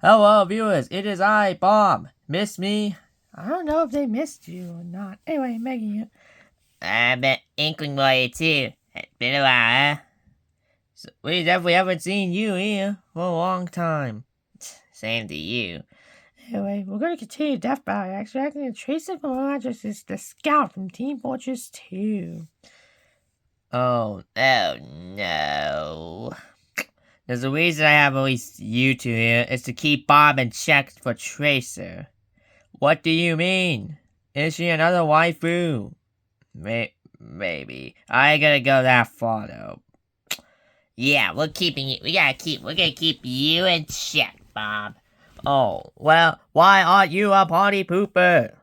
Hello, viewers. It is I, Bob. Miss me? I don't know if they missed you or not. Anyway, Meggy. I bet Inkling boy too. It's been a while, huh? So we definitely haven't seen you here for a long time. Same to you. Anyway, we're going to continue Death Battle. Actually, I can trace it from Rogers is the scout from Team Fortress 2. Oh no. There's a reason I have at least you two here. It's to keep Bob in check for Tracer. What do you mean? Is she another waifu? Maybe. I gotta go that far though. Yeah, we're gonna keep you in check, Bob. Oh, well, why aren't you a party pooper?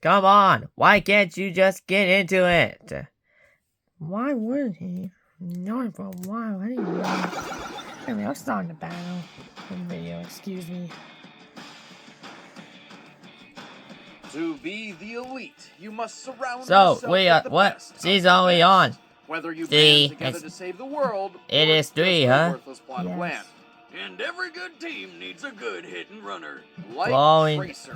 Come on, why can't you just get into it? Why would he? Knowing for a while anyway. Anyway, let's start the battle. Video, excuse me. To be the elite, you must surround So, yourself we are, with the what best season are we on? Whether you Three. band together to save the world, It or is 3, just a huh? worthless plot of Yes. land. And every good team needs a good hit and runner. Like Following Tracer,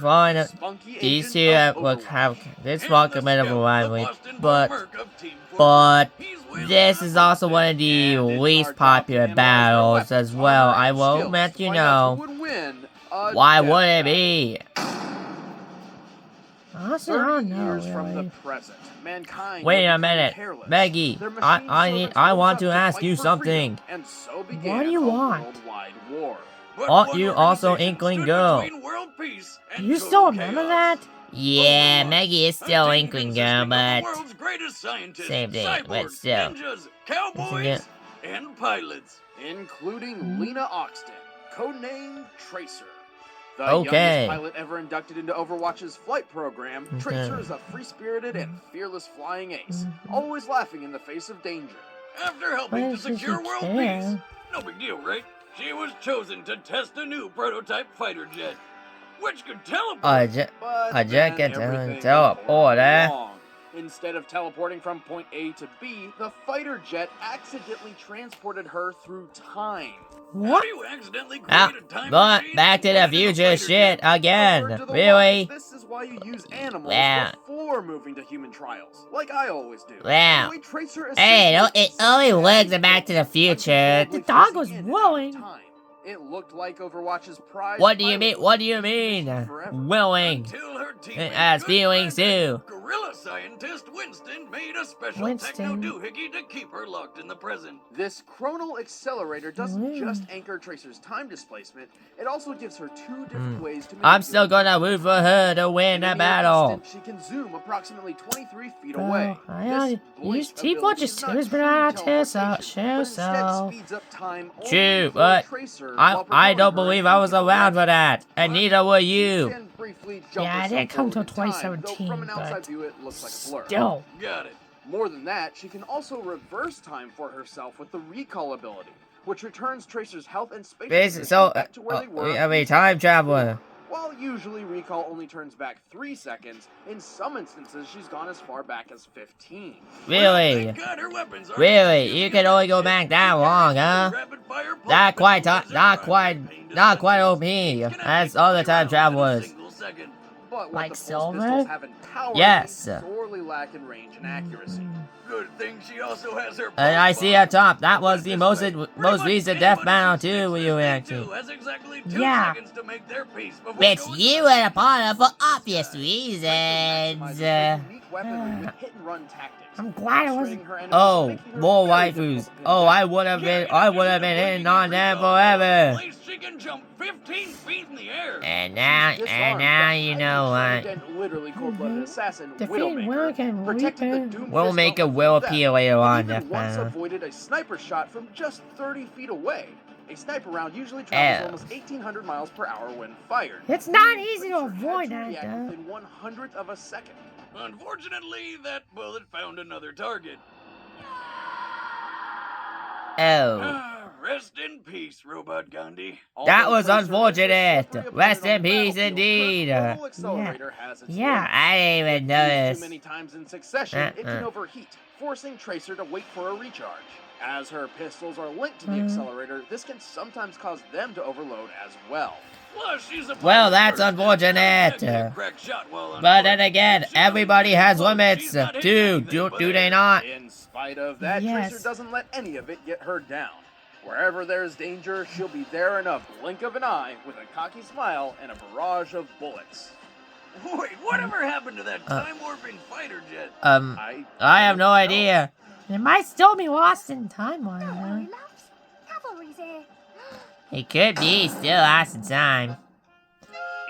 spunky these agent two of will Overwatch. have this And rock the a bit of a scout, rivalry, the Boston but Merc of Team Fortress. He's wielding this a is also one of bullpen, the and it's least our job to popular analyze their battles weapons, as well. armor, I and will skills let to you find out know. who would win a Why death would it battle. be? Honestly, I 30 don't know, years from the really. present, mankind Wait will a become minute, careless. Meggy. Their machine servants I rose want up to ask fight you for something. freedom, and so What began do you a want? worldwide war. But Aren't one you also organization Inkling stood Girl? between world peace and You total still remember chaos. that? Yeah, Overwatch, Meggy is a still team Inkling consisting Girl, of the but world's greatest scientists, same thing, but cyborgs, still. ninjas, cowboys, and pilots, including Lena Oxton, codenamed Tracer. The Okay. youngest pilot ever inducted into Overwatch's flight program, Tracer is a free-spirited and fearless flying ace, always laughing in the face of danger. After helping to secure world peace, no big deal, right? She was chosen to test a new prototype fighter jet, which could teleport. A jet can teleport, eh? Instead of teleporting from point A to B, the fighter jet accidentally transported her through time. What? How do you accidentally create a time machine? Back to the future shit again. Really? This is why you use animals Wow. before moving to human trials, like I always do. Wow. Anyway, Tracer Hey, it essentially only succeeded works at in Back to the Future. uncontrollably The dog freezing was in and out of willing. time. It looked like Overwatch's prize. What do you mean? pilot What do you would be mean? missing forever. Willing. Until her It teammate has Good feelings Friend, too. Gorilla scientist Winston made a special Winston. techno doohickey to keep her locked in the present. This chronal accelerator doesn't just anchor Tracer's time displacement, it also gives her two different ways to I'm still manipulate gonna root for her to win in the any battle. instant, she can zoom approximately 23 feet Bro, away. I This use blink Team ability Fortress is 2 not has been true out here, teleportation, so but instead so. speeds up time only True, for but Tracer I while don't propelling her believe in I was any around for direction. that, and neither were She you. can briefly jump Yeah, I herself didn't come till forward in time, though 2017, from an outside but view it looks like a blur. still. Got it. More than that, she can also reverse time for herself with the recall ability, which returns Tracer's health and spatial Basically, position so back to where they were. I mean, time traveler. While usually recall only turns back 3 seconds, in some instances she's gone as far back as 15. Really? Well, thank God her weapons aren't Really? as You easy can as only go shit. back that She long, carries huh? two rapid-fire pulse Not quite, missiles as her not primary quite, pain not quite dispensers. OP. Each can As activate other 3 time rounds in a travelers. single second. But what Like the pulse Silver? pistols have in power, Yes. they sorely lack in range and accuracy. Good thing she also has her And I see at top, that was the most much recent death anybody battle who sticks too, this you thing actually. to has exactly 2 Yeah. seconds to make their peace before which going to you the were a part of for next obvious guy. reasons. Tracer maximizes her unique weaponry with hit-and-run tactics, I'm glad it wasn't. frustrating her enemies and Oh, making her more very waifus. difficult to pin Oh, down. I would have been hitting on them forever. At least she can jump 15 feet in the air. And now you know what. And literally cold-blooded assassin Defeat Widowmaker Widowmaker, protected the Reaper. Doom We'll Fist make a bubble will from appear death, later on, and even Death once Battle. avoided a sniper shot from just 30 feet away. A sniper round usually travels almost 1,800 miles per hour when fired. It's not Meaning easy to Tracer had avoid to that, react though. within 1/100th of a second. Unfortunately, that bullet found another target. Oh. Rest in peace, Robot Gandhi. That Although was Tracer is the unfortunate. slippery Rest opponent on in the peace battlefield, indeed. her chronal accelerator has its Yeah. limits. I didn't even If used notice. too many times in succession, it can overheat, forcing Tracer to wait for a recharge. As her pistols are linked to the accelerator, this can sometimes cause them to overload as well. Plus, she's a Well, pilot that's first, unfortunate. and can't crack shot while on But foot. then again, If she doesn't everybody get has close, limits. she's not hitting Do anything but they air. not? In spite of that, Yes. Tracer doesn't let any of it get her down. Wherever there's danger, she'll be there in a blink of an eye with a cocky smile and a barrage of bullets. Wait, whatever happened to that time-warping fighter jet? I have no idea. It might still be lost in timeline. Oh, Huh? loves. Cavalry's here. It could be still lost in time.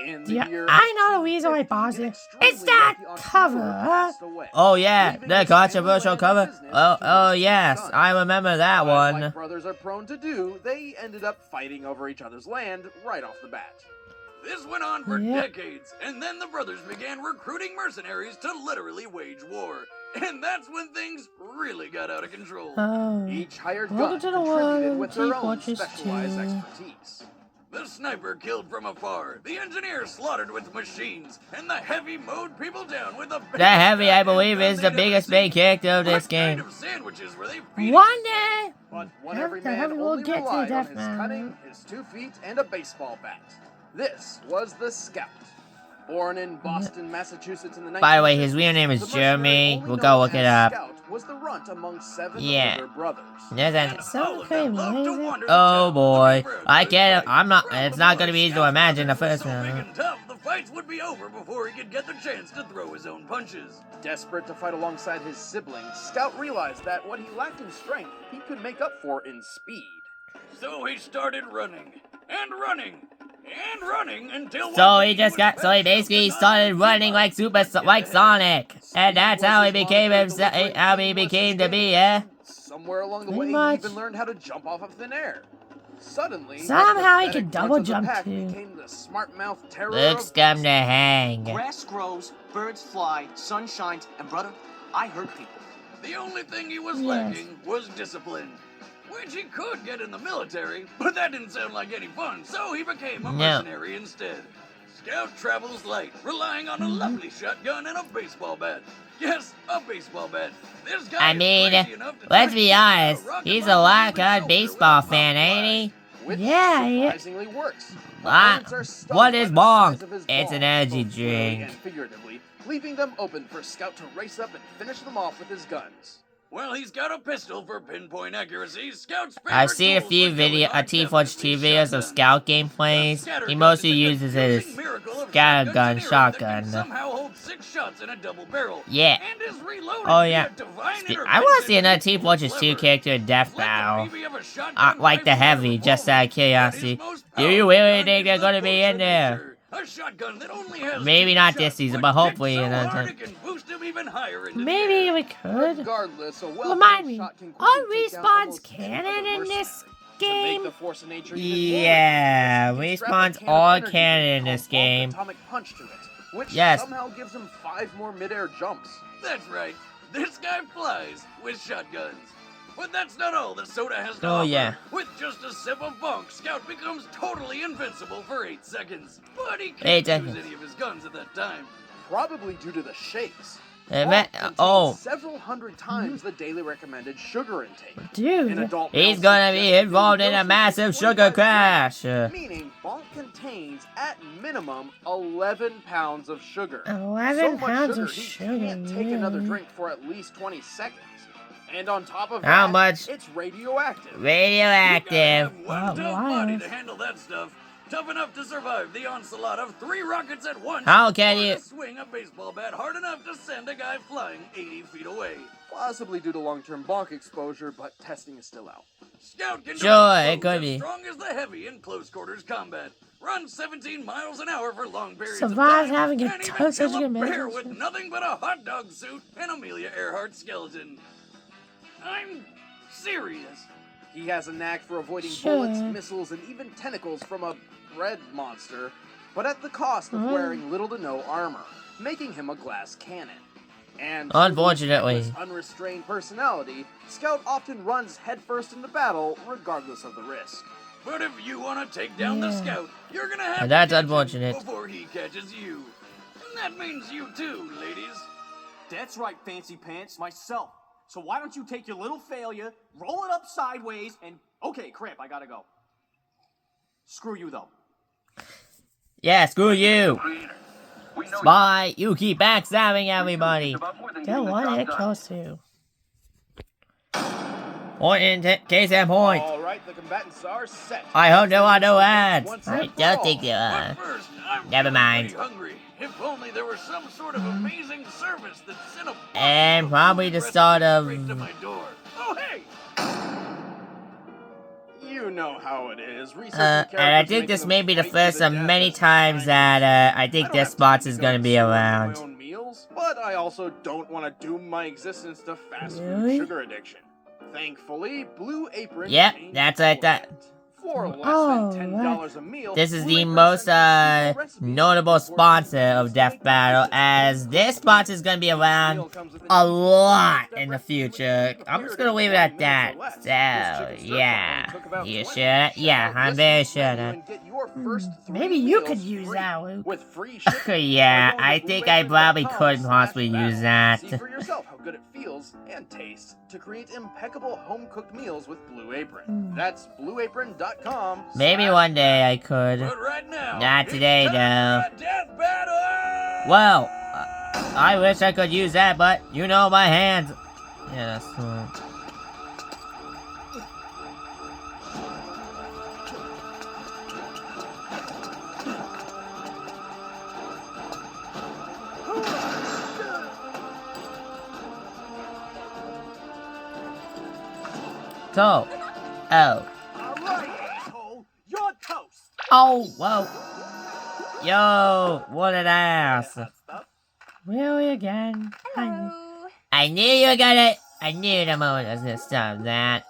In the Yeah, year I know the reason why 1850, Boss an it. extremely It's that wealthy cover, entrepreneur huh? passed away, Oh yeah, leaving the his controversial family land cover. and business Oh to his yes, son. I remember that But one. like brothers are prone to do, they ended up fighting over each other's land right off the bat. This went on for Yeah. decades, and then the brothers began recruiting mercenaries to literally wage war. And that's when things really got out of control. Oh. Each hired Welcome gun to the contributed world, with their own T-Fortress specialized 2. expertise. The sniper killed from afar, the engineer slaughtered with machines, and the heavy mowed people down with a The heavy, I believe, gun is the they'd biggest ever main seen. character of this What game. kind of sandwiches were they feeding? One day. But what After every man having we'll only get to relied on death his now. cunning, his 2 feet, and a baseball bat. This was the Scout. Born in Boston, Massachusetts in the 1950s. By the way, his real name is the mercenary Jeremy. only We'll known go look as it up. Scout was the runt among 7 Yeah. older brothers. There's And a- all of them loved to amazing. wander the Oh town boy, looking for a I good can't. fight. I'm not. Problem It's not gonna was, be easy to Scout's imagine the brothers first were so big one. and tough, the fights would be over before he could get the chance to throw his own punches. Desperate to fight alongside his siblings, Scout realized that what he lacked in strength, he could make up for in speed. So he started running and running and running until So one he day just was got. So he fast enough basically to not started keep running up, like but like get Sonic, Speed and that's was how he his became moniker, himself. delivering How he speed was became his to be, game. eh? Somewhere along the Pretty way, much. he even learned how to jump off of thin air. Suddenly, the Somehow he pathetic could runt double of the jump pack too. became the smart-mouthed terror Looks of come to hang. Grass grows, birds fly, sun shines, and brother, I hurt people. The only thing he was Yes. lacking was discipline, which he could get in the military, but that didn't sound like any fun, so he became a No. mercenary instead. Scout travels light, relying on a lovely shotgun and a baseball bat. Yes, a baseball bat. This guy I is mean, crazy enough to let's try be to honest. shoot a rocket He's a launcher lock through his on shoulder baseball with a fan, pop ain't he? which Yeah, yeah. surprisingly works. Ah, Opponents are stunned what by is the bonk? size of his It's an balls, energy both literally drink. and figuratively, leaving them open for Scout to race up and finish them off with his guns. Well, he's got a pistol for pinpoint accuracy. Scout's favorite I've seen a tools few for killing are T-Forge 2 definitely videos of shotguns. Scout The gameplays. scatter He gun mostly is a uses his confusing miracle of scatter gun shotgun engineering that can shotgun. somehow hold 6 shots in a double barrel. Yeah. And is reloaded Oh via yeah. divine I want to see intervention another with T-Fortress 2 clever. character in Death Let the Battle. BB of a shotgun Like the rifle or Heavy, just out of revolver, curiosity. but his most Do you powerful really gun think is they're the gonna be force in of there? nature. A shotgun that only has Maybe 2 not shots, this season, but but kicks hopefully so another hard time. it can boost him even higher into the Maybe air. we could. Regardless, a Remind well-aimed me, shot can are quickly take down respawns almost any canon other in mercenary. this To make game? the force of nature even more Yeah, ridiculous, you strap a Respawn's can of all energy canon in drink this called game. Atomic Punch to it, which Yes. somehow gives him 5 more mid-air jumps. That's right. This guy flies with shotguns. But that's not all the soda has to Oh, offer. yeah. With just a sip of bonk, Scout becomes totally invincible for 8 seconds. But he 8 can't use seconds. any of his guns at that time. Probably due to the shakes. It Bonk meant- contains oh. several hundred times the daily recommended sugar intake. An Dude. adult He's male gonna be suggested involved in a dosage massive is sugar 45 crash. grams, meaning bonk contains, at minimum, 11 pounds of sugar. 11 so pounds much of he sugar, can't take another yeah. drink for at least 20 seconds. And on top of How that, much? it's radioactive. You Radioactive. gotta have one Oh, tough wow. body to handle that stuff. Tough enough to survive the onslaught of 3 rockets at once. How can or you- to swing a baseball bat hard enough to send a guy flying 80 feet away. Possibly due to long-term bonk exposure, but testing is still out. Scout can Sure, defeat it could foes be. as strong as the heavy in close quarters combat. Run 17 miles an hour for long periods Survives of time. having a and even such kill a a bear measure. with nothing but a hot dog suit and Amelia Earhart skeleton. I'm serious. He has a knack for avoiding Sure. bullets, missiles, and even tentacles from a red monster, but at the cost of Oh. wearing little to no armor, making him a glass cannon. And Unfortunately. due to his unrestrained personality, Scout often runs headfirst into battle, regardless of the risk. But if you want to take down the Yeah. Scout, you're gonna have And to that's catch him unfortunate. before he catches you. And that means you too, ladies. That's right, Fancy Pants, myself. So why don't you take your little failure, roll it up sideways, and... Okay, crap, I gotta go. Screw you, though. Yeah, screw you. Spy, you keep backstabbing everybody. Don't want it close to. Point in case in point. All right, the combatants are set. I hope there are no ads. Once I and for don't all. think there But are. first, I'm Never feeling mind. pretty hungry. If only there was some sort of amazing service that sent a box And of probably food the recipes start of- straight to my door. Oh, hey! You know how it is. And I think this may be the first of many times that I think this spot is gonna be around. But I also don't want to doom my existence to fast food Really? sugar addiction. Thankfully, Blue Apron. Yep, changed that's all what that- that. For less Oh, than $10 a meal, This is Blue the Apron most sends you recipes notable for sponsor of to Death make Battle, delicious. as this sponsor is gonna be Meal around comes with an a easy lot step-by-step in the recipe which future. can be I'm just prepared gonna in leave it 20 at that. minutes or less. So, This chicken stir yeah. fry took about You 20. sure? Check Yeah, out I'm this very week's sure. menu that- and get your first 3 Maybe you meals could use free that, Luke. with free shipping. Yeah, By going to I think I probably could possibly use that. See for yourself how good it feels and tastes to create impeccable home-cooked meals with Blue Apron. That's blueapron.com. Maybe one day I could. But right now, Not it's today, time for a death battle! Well, I wish I could use that, but you know my hands. Yeah, that's right. So, oh, Alright, asshole, you're toast. oh, whoa, yo, what an ass! Really again? Hello. I knew you were gonna. I knew the moment was gonna stop that.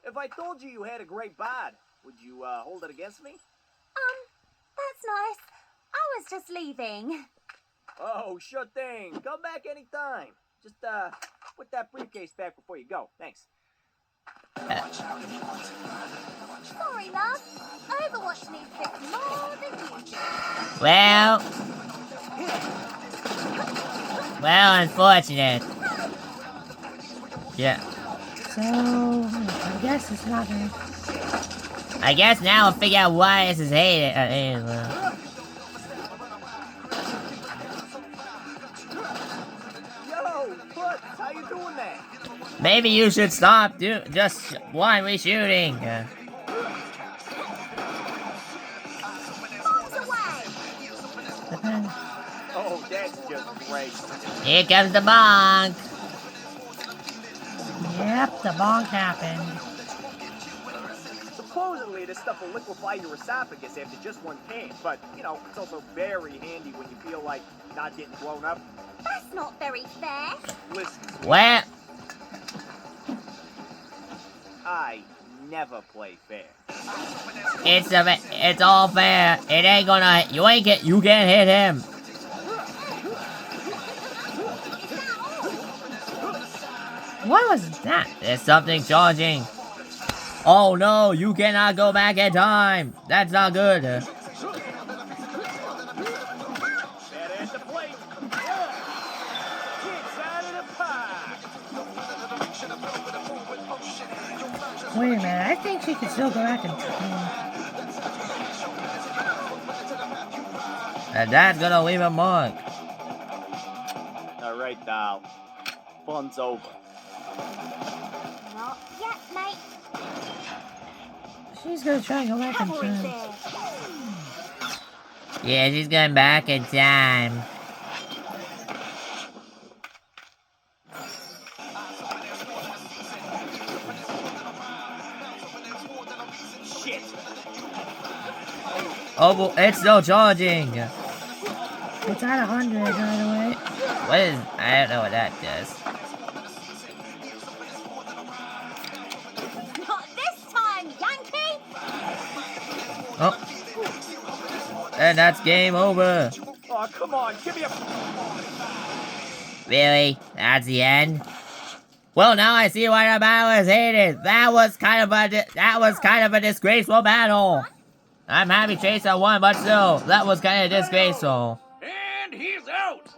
If I told you you had a great bod, would you hold it against me? That's nice. I was just leaving. Oh, sure thing. Come back anytime. Just put that briefcase back before you go. Thanks. Sorry, love. Overwatch needs this more than you. Well, unfortunate. Yeah, So, I guess it's not her. I guess now we'll figure out why this is hated. Yo, Put, how you doing that? Maybe you should stop just blindly shooting. Bombs away. Oh, that's just great. Here comes the bonk. Yep, the bonk happened. Supposedly, this stuff will liquefy your esophagus after just one can, but, you know, it's also very handy when you feel like not getting blown up. That's not very fair. Listen, Well, I never play fair. it's all fair. It ain't gonna. You can't hit him. What was that? There's something charging. Oh no, you cannot go back in time. That's not good. Better at the plate. Yeah. Kids out of the park. Wait a minute, I think she could still go back in time. And that's gonna leave a mark. All right, doll. Fun's over. Not yet, mate. She's gonna try and go back in Cavalry's time. there. Yeah, she's going back in time. Shit. Oh, well, it's still charging. It's at 100, by the way. What is? I don't know what that does. Not this time, Yankee. Oh. And that's game over. Oh, come on, give me a... Really? That's the end? Well, now I see why the battle is hated. That was kind of a disgraceful battle. I'm happy Chaser won, but still, that was kind of disgraceful. And he's out!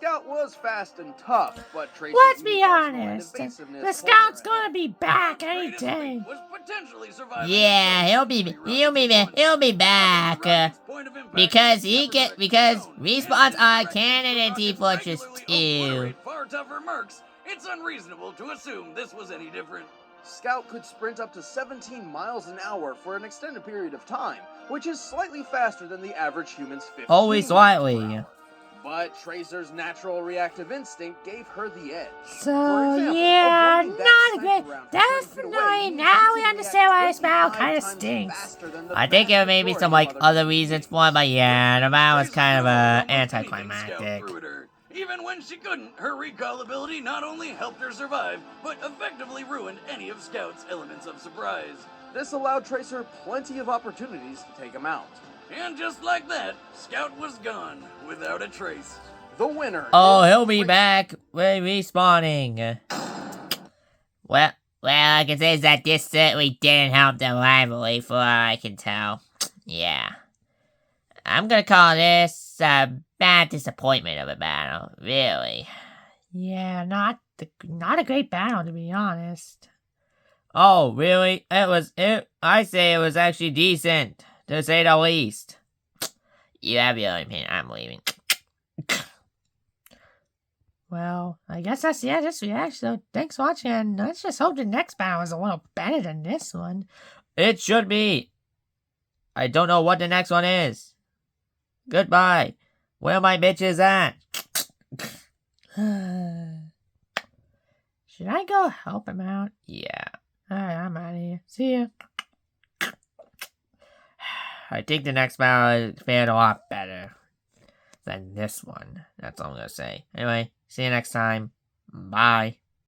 Scout was fast and tough, but Tracer's Let's be personal and honest. evasiveness The pulled Scout's her ahead. gonna be back any Greatest day. feat was potentially surviving Yeah, the he'll three be rockets back. Rocket's point of impact Because is never because known, respawns and are his canon in directions T-Fortress rockets 2. regularly obliterate far tougher mercs. It's unreasonable to assume this was any different. Scout could sprint up to 17 miles an hour for an extended period of time, which is slightly faster than the average human's 15 Only miles per slightly. hour. But Tracer's natural reactive instinct gave her the edge. So, For example, yeah, avoiding that not a sniper great. round from 30 feet away Definitely, means now she we can understand why react this battle 25 kind of times stinks. faster than the I think there vast may be some majority like of other other reasons PvPs. for it, but yeah, the battle was Tracer kind of knew almost anything Scout anticlimactic. threw at her. Even when she couldn't, her recall ability not only helped her survive, but effectively ruined any of Scout's elements of surprise. This allowed Tracer plenty of opportunities to take him out. And just like that, Scout was gone, without a trace. The winner Oh, is he'll be Tracer. back when respawning. Well, I can say is that this certainly didn't help the rivalry, for all I can tell. Yeah. I'm gonna call this a bad disappointment of a battle, really. Yeah, not a great battle, to be honest. Oh, really? I say it was actually decent, to say the least. You have your own opinion, I'm leaving. Well, I guess that's the end of this reaction, so thanks for watching, and let's just hope the next battle is a little better than this one. It should be. I don't know what the next one is. Goodbye. Where my bitches at? Should I go help him out? Yeah. Alright, I'm out of here. See ya. I think the next battle fared a lot better than this one. That's all I'm gonna say. Anyway, see you next time. Bye.